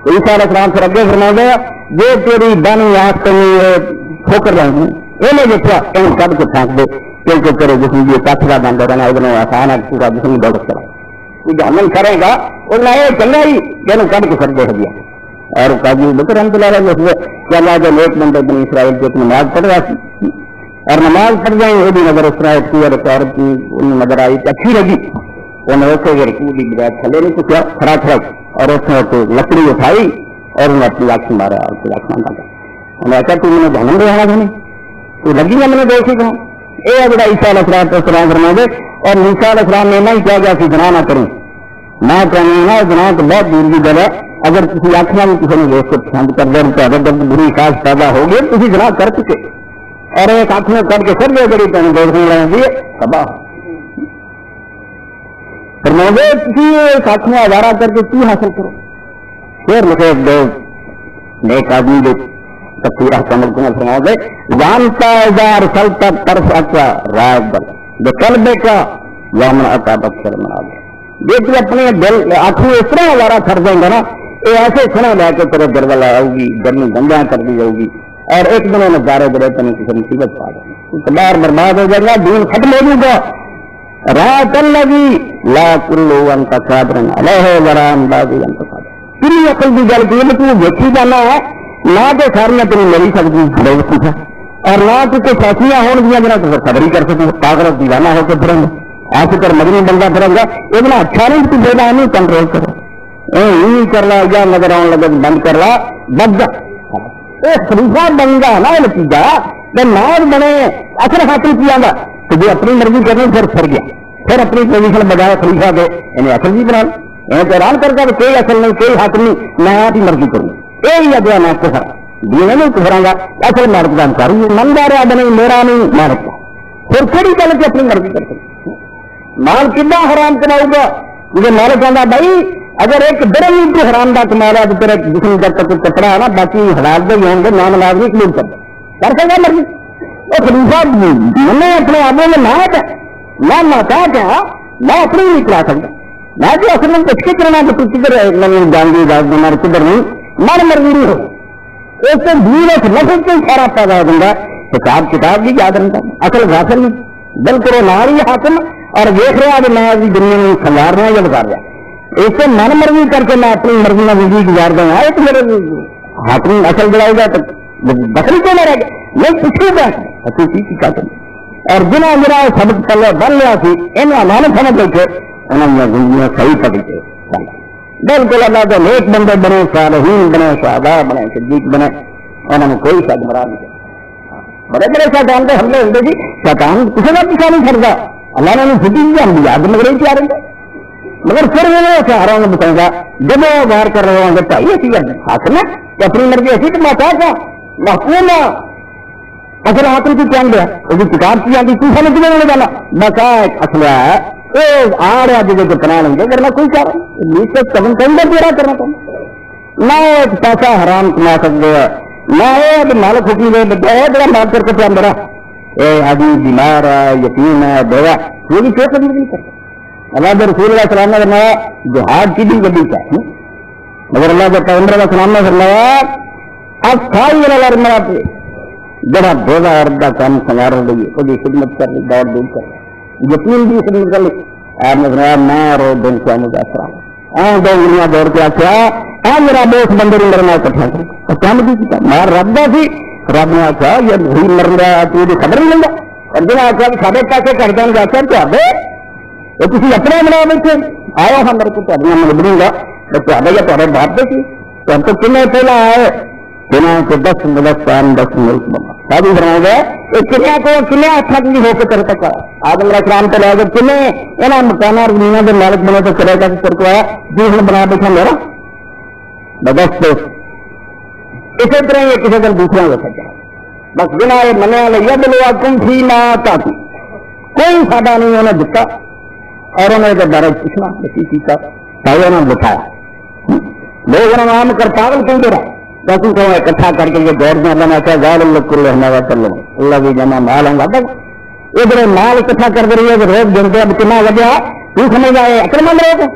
عیسیٰ علیہ السلام سے اگے فرما گیا جو تیری بن یاد کرنی ٹھوکر رہے ہیں یہ دیکھا ان کب کے پھینک دے کیونکہ تیرے جسم کی کچھ کا بند رہنا ادھر آسان ہے پورا جسم دور کرا تو جہنم کرے گا اور نہ یہ چنگا ہی کہ کب کے سر دے دیا اور قاضی بکر رحمۃ اللہ علیہ کہ اللہ جو نیک بندے بنی اسرائیل کی نماز پڑھ رہا تھی اور نماز پڑھ جائیں وہ بھی نظر اس طرح کی اور عورت کی انہیں نظر آئی کہ اچھی لگی انہیں اسے یہ رکوع کی بجائے تھلے نہیں کچھ کھڑا کھڑا اور اس نے تو لکڑی اٹھائی اور انہیں اپنی آنکھ سے مارا اور پھر آسمان ڈالا انہیں ایسا تو میں نے جہنم رہنا تھا نہیں تو لگی میں نے دیکھی کہوں یہ بڑا عیسیٰ علیہ السلام فرما دے اور موسیٰ علیہ السلام نے نہیں کیا گیا کہ گناہ نہ کریں نہ کرنا گناہ تو بہت دور کی گل ہے اگر کسی آنکھنا بھی کسی نے دیکھ کے پسند کر دیں تو اگر جب بری خاص پیدا ہو گئی کسی گناہ کر چکے اور ایک آنکھ میں کر کے پھر جو بڑی پہنے دیکھنے لگیں گے تباہ فرما دے کسی ایک آنکھ میں ادارہ کر کے کی حاصل کرو پھر لکھے دو نیک آدمی جو تفسیر احکام القرآن فرما دے جانتا ازار سلطا طرف اچھا رائے بل جو قلبے کا یومن عطابت سے منا دے یہ تو اپنے دل آنکھوں اس طرح ادارہ کر دیں گے نا یہ ایسے کھڑا لے کے تیرے در والا آؤ گی، گرمی گنجا کر دی جاؤ گی، اور ایک دن نظارے بڑے تمہیں کسی مصیبت پا دیں، باہر برباد ہو جائے گا، دین ختم ہو جائے گا۔ رات لگی لا کلو انت قادر علیہ وران بازی انت قادر، تیری عقل کی گل کی تو دیکھی جانا ہے نہ تو سارا تیری ملی سکتی بے اور نہ تو کوئی فیصلہ ہو گیا جنا تو خبر ہی کر سکتے، پاگل دیوانہ ہو کے پھریں گے، ایسے کر مدنی بندہ پھرے گا، یہ اچھا نہیں تو بے دانی کنٹرول کرو، کر لا یا نظر آن لگے بند کر لا بد جا خلیفہ بن گا نا نتیجہ ناز بنے اثر حاصل کیا گا تو جو اپنی مرضی کرنی پھر گیا، پھر اپنی پوزیشن بجائے خلیفہ دے انہیں اصل بھی بنا تو اعلان کر کے کوئی اصل نہیں کوئی حق نہیں، میں آپ ہی مرضی کروں، یہی ادیا میں کفر دین نہیں کفراں گا، اصل میں رقدان کاری من جا رہا بنے میرا نہیں میں رکھا، پھر کہڑی گل کہ اپنی مرضی کر سکتے مال کتنا حرام کماؤ گا، مجھے مالک کہنا بھائی اگر ایک درم بھی حرام کا کمایا تو تیرے جسم جب تک کپڑا ہے نا باقی حلال دے ہوں گے نام حلال بھی قبول کر سکتا مرضی، وہ خلیفہ میں اپنے آبوں میں نہ ماتا کیا میں اپنی نہیں چلا سکتا، میں تو اصل میں کچھ کے کرنا کہ تو کدھر جان گی اجازت دینا کدھر نہیں من مرضی نہیں ہو، اس سے دین ایک نفس کو سارا پیدا ہو جائے، حساب کتاب بھی یاد رکھتا اصل غافل نہیں بالکل وہ نار ہی حاکم اور دیکھ رہا کہ میں ابھی دنیا میں کھنگار رہا یا بگاڑ رہا، اس سے من مرضی کر کے میں اپنی مرضی میں زندگی گزار دوں گا، میرے حاکم اصل جڑاؤ گا تو بکری کیوں نہ رہ گیا میں پوچھوں گا اچھی چیز کیا کروں، اور جنہیں میرا سبق پلے بن لیا سی انہیں مان سمجھ بیٹھے انہوں نے زندگیاں صحیح پکڑے بالکل اللہ کے نیک بندے بنے، صالحین بنے، شہداء بنے، صدیق بنے، انہوں نے کوئی شک مراد نہیں کیا، بڑے بڑے شیطان کے حملے ہوتے جی، شیطان کسی کا پیچھا نہیں کرتا، اللہ نے چھٹی کی ہم یاد مگر ہی تیار ہیں مگر پھر وہ سہارا میں بتاؤں گا جب وہ غور کر رہے ہوں گے بھائی ایسی حق میں اپنی مرضی ایسی تو ماتا تھا محکوم اصل حاصل کی کیا گیا وہ کتاب کی آتی تو سمجھ نہیں جانا بسا اصل ہے یہ آ رہا جگہ کو بنا لیں گے ورنہ کوئی کیا نیچے قدم کہیں گے پورا کرنا پڑنا نہ ایک پیسہ حرام کما سکتے ہیں نہ ایک مال کھوٹی دے بہت بڑا مال کر کے پہ میرا آدمی بیمار ہے یتیم ہے بیوہ وہ بھی کوئی قدم نہیں کرتا، اللہ کے رسول اللہ سلام نے فرمایا جہاد کی بھی وڈی چاہیے مگر اللہ کے پیغمبر علیہ السلام نے فرمایا اب کھائی والا پہ جڑا بولا عرب کا کام سنگار ہو گئی وہ خدمت کر لی دوڑ دور کر لی یقین بھی خدمت کر لی آپ نے فرمایا میں رو دن کیا مجھے اثر دو دنیا دوڑ کے آخیا میرا دوست بندے نے مرنا کٹھا کر کیا مجھے میں رب دا سی رب نے آخیا یہ وہی مرن رہا تجھے خبر نہیں لگا اور جنہیں آخیا کہ سارے پیسے کر دیں گے آخر کیا وہ تھی اپنا بنا بیٹھے آیا ہاں میرے کو تھوڑی مجبوری گا یا تھوڑے باپ دے سی تو ہم تو کنے پہلا آئے کنیا کو 10 ملک بنا شادی بنایا گیا یہ کنیا کو کنیا اچھا کی ہو کے تیرے تک آدم علیہ السلام تو لے گئے کنے یہاں مکان اور زمینوں کے مالک بنے تو کرے گا تر کو آیا جی ہم بنا بیٹھا میرا بدست اسی طرح یہ کسی دن دوسرے کو سجا بس بنا یہ منیا لیا بلوا کم تھی نہ چاہتی کوئی ساڈا نہیں انہیں دتا اور انہیں تو بارے پوچھنا کیا چاہے انہوں نے بٹھایا لوگ انہوں نے عام کر پاگل کیوں دے رہا کیوں کہ اکٹھا کر کے یہ دور میں اللہ نے غیر اللہ بھی جمع مال ہوں گا ادھر مال اکٹھا کر دے رہی ہے روز گنتے اب کنا وجہ تو سمجھ آئے اکڑ مند رہے گا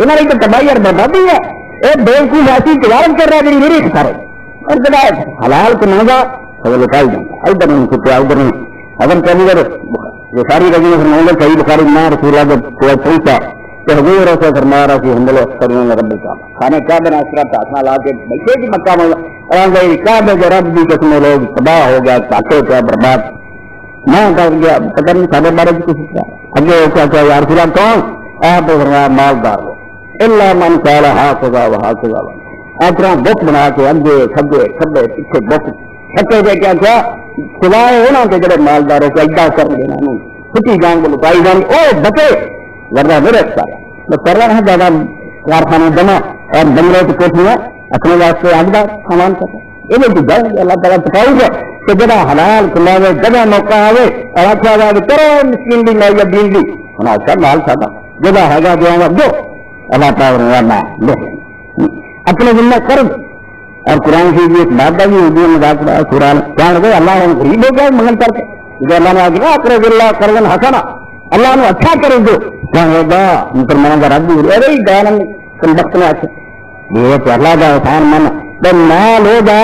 انہوں نے تو تباہی اور بربادی ہے ایک بےوقوف ایسی تجارت کر رہا ہے جی میری سارے اور جب حلال کو مہنگا وہ لکھائی جاتا ادھر نہیں چھپیا ادھر نہیں اگر پہلی بار یہ ساری رجی میں صحیح بخاری میں رسول اللہ کو پوچھا کہ حضور ایسے فرما رہا کہ ہم لوگ کرنے میں رب کا کھانے کیا بنا اس طرح ہاتھ لا کے بیٹھے کی مکہ میں اور کیا بے رب بھی قسم لوگ تباہ ہو گیا تاکہ کیا برباد میں کر گیا پتہ نہیں سارے بارے کی کوشش کیا اگے کیا کیا یار رسول اللہ کون آپ فرمایا مالدار ہو اللہ من قال حافظا وحافظا اپنا بت بنا کے اگے کھبے کھبے پیچھے بت چھکے دے کیا کیا سوائے ہونا کہ جڑے مالداروں کو ادا کر دینا نہیں چھٹی جان کو لکائی جان او بچے ورنہ میرے میں کر رہا ہے زیادہ کارخانے بنا اور بنگلے کی کوٹیاں اپنے واسطے آگدہ سامان کرتا یہ تو جائیں گے اللہ تعالیٰ پکاؤ گا کہ جگہ حلال کماوے جگہ موقع آئے اور آخیا جائے کرو مسکین بھی مائی دین بھی ہونا اچھا مال سادا جگہ ہے گا جو جو اللہ تعالیٰ میں اپنے ذمہ کر اور قرآن کی بھی ایک بات بھی اردو میں بات قرآن جان گئے اللہ غریب ہو گیا منگل کر کے جو اللہ نے آگے کرے اللہ کرگن حسنا اللہ نے اچھا کرے دو ہوگا مسلمانوں کا رد بھی ارے دان وقت میں یہ تو اللہ کا احسان من تو مال ہوگا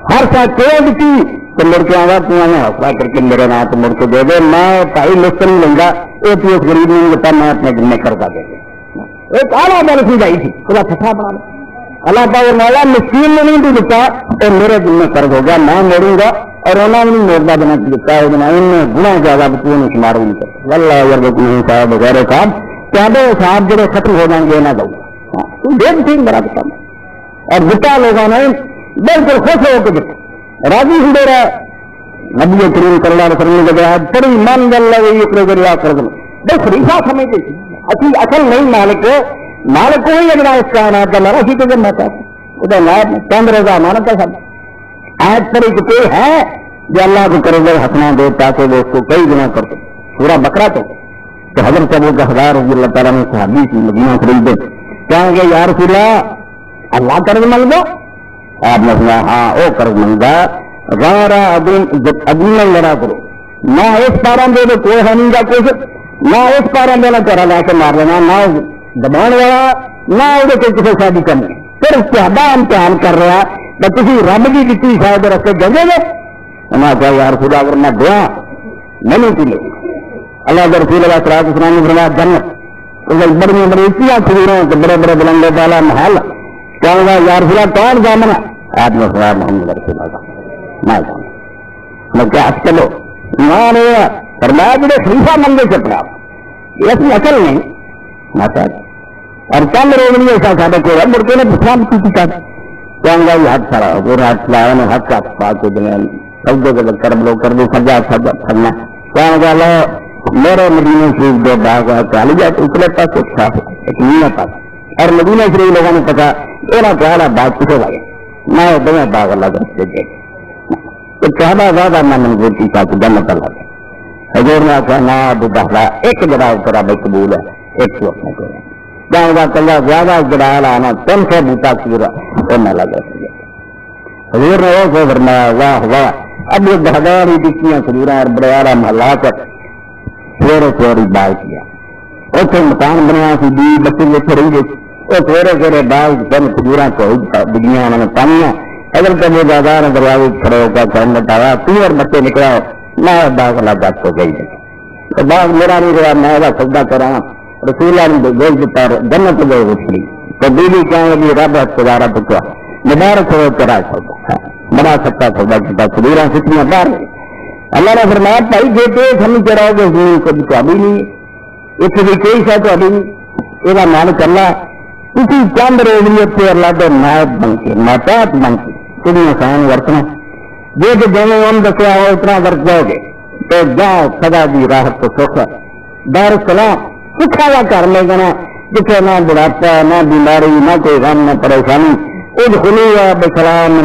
ہر سا کوئی کی تو مڑ کے آگا تو میں حوصلہ کر کے میرے نام تو مڑ کے دے دے میں بھائی لسٹ نہیں لوں گا یہ تو اس غریب نہیں دیتا میں اپنے ذمہ قرضہ دے دے ایک اعلیٰ درسی آئی تھی خدا فتح بنا لو اللہ تعالیٰ مولا مسکین نے نہیں بھی دیتا اور میرے ذمہ قرض ہوگا میں موڑوں گا اور انہوں نے موڑا دینا دیتا ہے ان گنا زیادہ بچوں نے شمار نہیں کرتا اللہ صاحب وغیرہ صاحب چاہتے صاحب جڑے ختم ہو جائیں گے نہ دوں ڈیڑھ تین بڑا دیتا اور بتا لوگوں نے بالکل خوش ہو کے دیتا راضی ہو دے رہا نبی کریم صلی اللہ علیہ وسلم کے بعد بڑی من گل لگی اپنے ذریعہ قرض میں بس خلیفہ سمجھتے تھے اصل نہیں مالک وہی اگلا اس کا نام کا لڑا سی تو جب میں کہتا نام چند رضا مانت ہے سب آج پر ایک کوئی ہے جو اللہ کو قرض ہنسنا دے تاکہ وہ اس کو کئی دنوں کر دے پورا بکرا تو حضرت ابو بکر رضی اللہ تعالیٰ نے صحابی کی مدینہ خریدے کہیں گے یا رسول اللہ قرض مانگ دو آپ نے سنا ہاں وہ قرض مانگا غیر ادین لڑا کرو نہ اس پارا دے دو کوئی ہے نہیں گا کچھ نہ اس پارا دینا چہرہ لا کے مار لینا نہ دبان والا نہ وہ کسی شادی کرنی پھر اس کے ادا امتحان کر رہا تو کسی رب کی دیتی شاید رستے دے دے انہیں کہا یار خدا اگر میں دیا نہیں پی لے اللہ کے رسول اللہ صلی اللہ علیہ وسلم نے فرمایا جنت بڑی بڑی اتنی کھجوروں تو بڑے بڑے بلندے والا محل کہوں گا یار خدا کون جامنا آپ نے فرمایا محمد رسول اللہ میں کیا چلو فرمایا جڑے خلیفہ مندے چپڑا اس میں اصل نہیں اور چند روز نہیں ایسا سارے کو مڑ کے پوچھا کی کہوں گا یہ ہاتھ سارا ہو ہاتھ لایا نے ہاتھ کا پا کے سجدے کے کر لو کر دو سجا کرنا کہوں گا لو میرے مدینہ شریف دو باغ چالی جائے تو اتنے پاس ایک صاف ایک نیلا پاس اور مدینہ شریف لوگوں نے پتا یہ پہلا باغ کسے لگے میں دونوں باغ اللہ کے دے تو کہنا زیادہ میں منظور کی تھا کہ جنت اللہ حضور نے کہنا ابو بہلا ایک جڑا اترا بھائی قبول ہے ایک کو اپنے کو جاؤں گا کلا زیادہ جڑا لانا 300 بوٹا سورا میں لگا حضور نے وہ فرمایا واہ واہ اب یہ بہداری دکھیاں کھجورا اور بڑے والا محلہ کر سویرے سویرے باغ کیا اتنے مکان بنایا سی بی بچے اتنے رہی گئی وہ سویرے سویرے باغ چند کھجورا کو ڈگیاں انہوں نے پانیاں اگر کبھی بازار دروازے کھڑے ہو کر چند بتایا اور بچے نکلا میں باغ اللہ کو گئی تو باغ میرا نہیں رہا میں سودا کرا رسول اللہ نے بھیج دیتا جنت گئے اچھلی تو بیوی کہیں گے رب گزارا پکا مبارک ہو کرا سودا بڑا سچا سودا کیا خدورا سکھیاں باہر اللہ نے فرمایا بھائی بیٹے ہم چراؤ گے زمین کبھی تو ابھی نہیں اس بھی کوئی شاید تو ابھی نہیں یہ مالک اللہ کسی چند روزیت سے اللہ کے نائب بن کے محتاط بن کے کبھی انسان ورتنا جو کہ دونوں ہم دسیا ہو اتنا ورت جاؤ گے تو جاؤ سدا دی راحت تو سوکھا دار سلام سکھا ہوا کر لے گا جسے نہ بڑھاپا نہ بیماری نہ کوئی غم نہ پریشانی اس خلی بسلام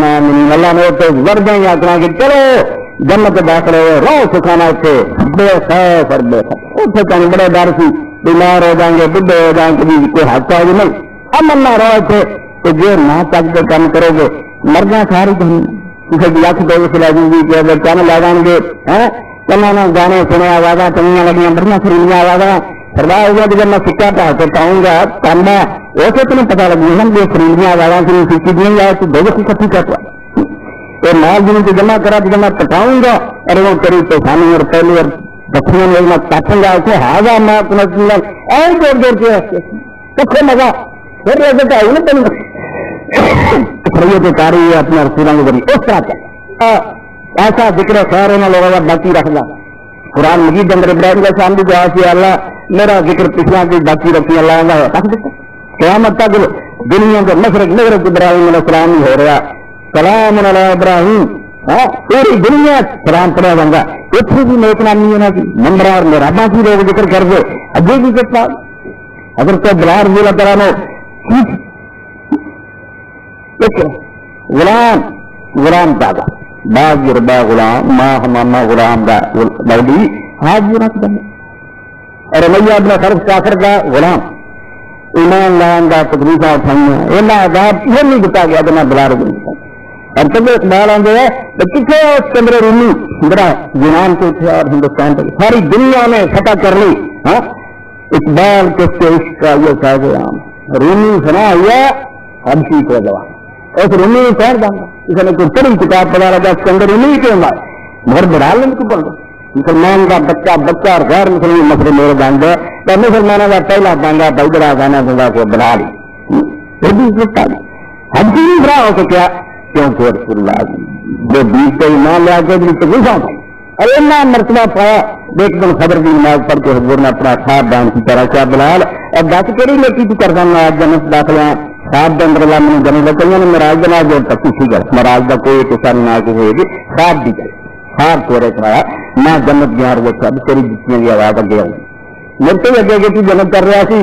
اللہ نے تو ورد ہی آکنا کہ چلو جنت داخل ہو رو سکھانا اتنے بے خیف اور بے خیف اتنے کہیں بڑے ڈر سی بیمار ہو جائیں گے بڈھے ہو جائیں گے کوئی حادثہ ہوگی نہیں امن نہ رہو اتنے تو جو نہ تک کے کام کرو گے مرنا ساری کسی کی لکھ دو سلا دوں گی کہ چن لگائیں گے کنا گانے سنے آواز چنگیاں لگیاں بڑی خریدیاں آواز فرمایا ہوا کہ جب میں سکا پا کے پاؤں گا کام اسے تمہیں پتا لگی نا جو خریدیاں آواز سے سیکھی دیں گا تو دو کٹھی کرتا تو مال جن کو جمع کرا تو میں پٹاؤں گا اور وہ کری پیشانی اور پہلے اور دکھنے میں میں کاٹوں گا اسے ہاضا میں اپنا اور دور دور کے کچھ مزہ پھر ایسے تو آئی نا تم کاری ہے اپنے رسولوں کے ذریعے اس طرح کا ایسا ذکر خیر انہوں لوگوں کا باقی رکھنا قرآن مجید اندر ابراہیم کا شان بھی دعا کیا اللہ میرا ذکر پچھلا کی باقی رکھی اللہ کا رکھ دیتا قیامت تک دنیا کے مشرق مغرب ابراہیم علیہ السلام ہی ہو رہا سلام علی ابراہیم پوری دنیا سلام پڑا بنگا اتنی بھی نیک نامی ہونا کی نمبر اور مرابا کی لوگ ذکر کر دے ابھی بھی کس بات اگر تو بلار بھی اللہ تعالیٰ غلام غلام دادا باغ ربا غلام ماں ہماما غلام دادی آج بھی رکھ دیں اور رمیہ اپنا خرف کافر کا غلام ایمان لان کا تکلیفہ اٹھائیاں اینا عذاب یہ نہیں بتا گیا تو نہ بلا رہی اور تب اقبال آندے ہے تو کسے اس کمرے رومی بڑا یونان کو تھے اور ہندوستان تک ساری دنیا نے فتح کر لی اقبال کے عشق کا یہ صاحب عام رومی سنا ہوا حبشی کو جوان اس رومی میں پہر جانا اس نے کوئی پڑھی کتاب پڑھا رہا اس کے اندر رومی کیوں بات مگر بڑھال کو پڑھ مسلمان کا بچہ اور غیر مسلم مسئلے میرے جان دے تو مسلمانوں کا پہلا بانگا بڑا گانا دوں کو بنا لی حبشی نہیں بڑا ہو سکیا کیونکہ رسول اللہ جو بیچ پہ ایمان لیا کے بھی تو گھسا تھا اور اتنا مرتبہ پایا ایک دن خبر کی نماز پڑھ کے حضور نے اپنا خواب بیان کی طرح کیا بلال اور دس کہڑی لیتی تھی کرتا میں آج جنت داخل ہیں خواب کے اندر اللہ میں جنت لگی نے مراج بنا جو تک سی گل مراج کا کوئی کسا نہ ہوئے گی خواب دی گئی خواب تیرے کرایا میں جنت گیا وہ سب تیری جتنی بھی آواز اگے آئی میرے تو اگے کہ تو جنت کر رہا سی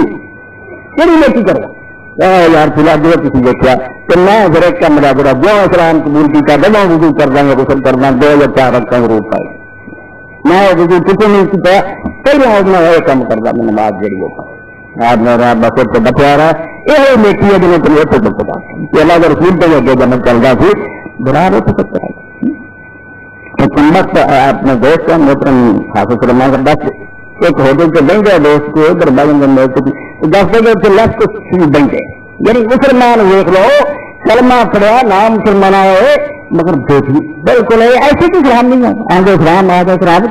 کہڑی لیتی کر رہا یار فی الحال جو کسی دیکھا کہ میں پھر ایک کمرہ پڑا جو اسلام قبول کیا دبا وضو کر دیں گے غسل کر دیں 2004 رکھتا ہوں روپ پائے میں وضو کتنے نہیں کیا پہلے میں یہ کام کرتا میں نماز جڑی ہوتا آپ میرا بس تو بچا رہا یہ لیٹی ہے جنہیں تم یہ تو بتا کہ اللہ کا رسول تو اگے جنت چل رہا سی برابر تو سکتا ہے کمبخت اپنے دوست کا محترم حافظ رحمان کا دس ایک ہوٹل سے بن گیا دوست کو ادھر باغ دس بجے لفظ کو بن گئے یعنی مسلمان دیکھ لو کلمہ پڑھا نام مسلمان آئے مگر دیکھی بالکل ایسے تو اسلام نہیں ہے آگے اسلام آگے اسلام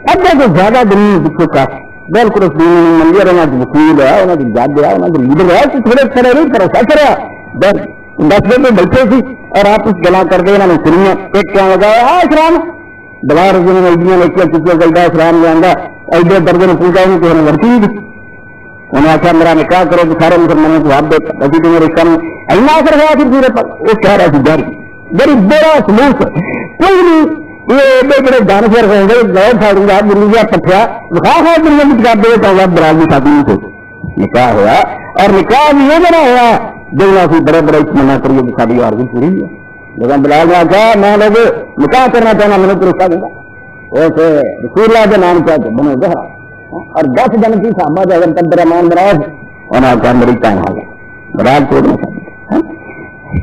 اب تو زیادہ دن دکھو کا بالکل اس دن مندر وکیل ہے انہوں کی جج ہے انہوں کے لیڈر ہے تو تھوڑے کھڑے نہیں پروفیسر ہے 10 بجے بیٹھے سی اور آپ اس گلا کرتے انہوں نے سنیا ایک کیا لگا اسلام دوبارہ ایڈیاں لکھیاں چکیاں چلتا اسلام میں آتا ایڈے درجے نے پوچھا نہیں کسی نے لڑکی نہیں دی انہیں آخیا میرا نکاح کرو تو سارے مسلمانوں کو آپ دیکھ ابھی تو میرے کم اینا اثر ہوا پھر پورے پر وہ کہہ رہا تھی بڑی بڑا سلوک کوئی نہیں یہ ایڈے بڑے دانشور ہوں گے غیر فاڑوں گا پٹھیا نکاح ہے دنیا میں کتاب دے تو برادری شادی نہیں تھی نکاح ہوا اور نکاح بھی یہ بنا ہوا دیکھنا سی بڑے بڑے منع کریے کہ شادی اور بھی پوری ہے لیکن بلال نے آخیا میں لوگ نکاح کرنا چاہنا میں نے پروسا دوں گا ویسے رسول اللہ کے نام کیا بنو گا اور 10 دن کی صحابہ جو اگر تب رحمان براز انہوں نے کہا میری ٹائم آ گیا براز چھوڑنا چاہیے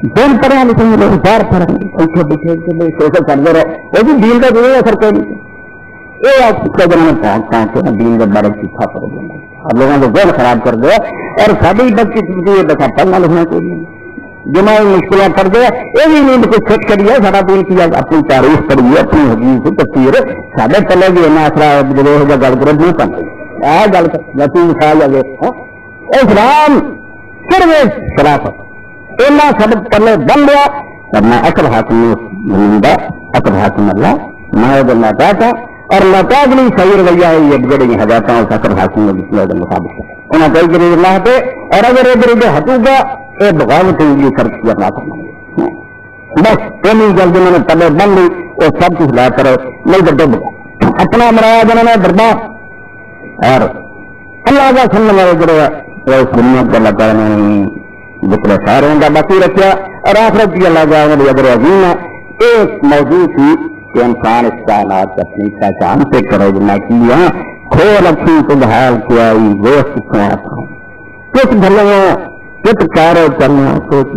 دن پڑھا لکھیں گے لوگ چار پڑھیں گے ایسے بیٹھے سوشل کرتے رہو وہ بھی دین کا کوئی اثر کوئی نہیں یہ آپ اس کا جنہوں نے پہنچ دین کے بارے سیکھا پڑ گیا اور لوگوں کو ذہن خراب کر دیا اور ساری بچے یہ بچہ پڑھنا لکھنا کوئی نہیں جمع مشکلات کر دیا یہ بھی نہیں کچھ سیٹ کریے سارا دین کیا اپنی تاریخ پڑھیے اپنی حدیث تصویر سارے پلے بھی ایسا اثر گل کرو نہیں پڑھتے آ گل وسیع کھا جائے اسلام صرف خلافت اینا سب پلے بن گیا کرنا اصل حاکم زمینہ اصل حاکم اللہ میں ناتا تھا اور نتاجلی صحیح رویہ ہے یہ بڑی ہدایتوں اور اصل حاکم کے مطابق انہیں کوئی غریب اللہ پہ اور اگر یہ غریب ہٹوگا یہ بغاوت ہوگی خرچ کرنا کرنا بس پہلی جلدی میں نے پلے بن لی وہ سب کچھ لا کرو نہیں تو ڈب اپنا مرایا جنہوں نے دربار اور اللہ کا سننے والے جڑے وہ اس دنیا کو اللہ تعالیٰ نے ذکر ساروں کا باقی رکھا اور آخرت کی اللہ کا اگر عظیم ہے ایک موضوع تھی کہ انسان اس کائنات اپنی پہچان سے کرے جنا کیا کھول اچھی تجھال کیا گوشت کھایا کچھ بھلوں کچھ کارو چلنا سوچ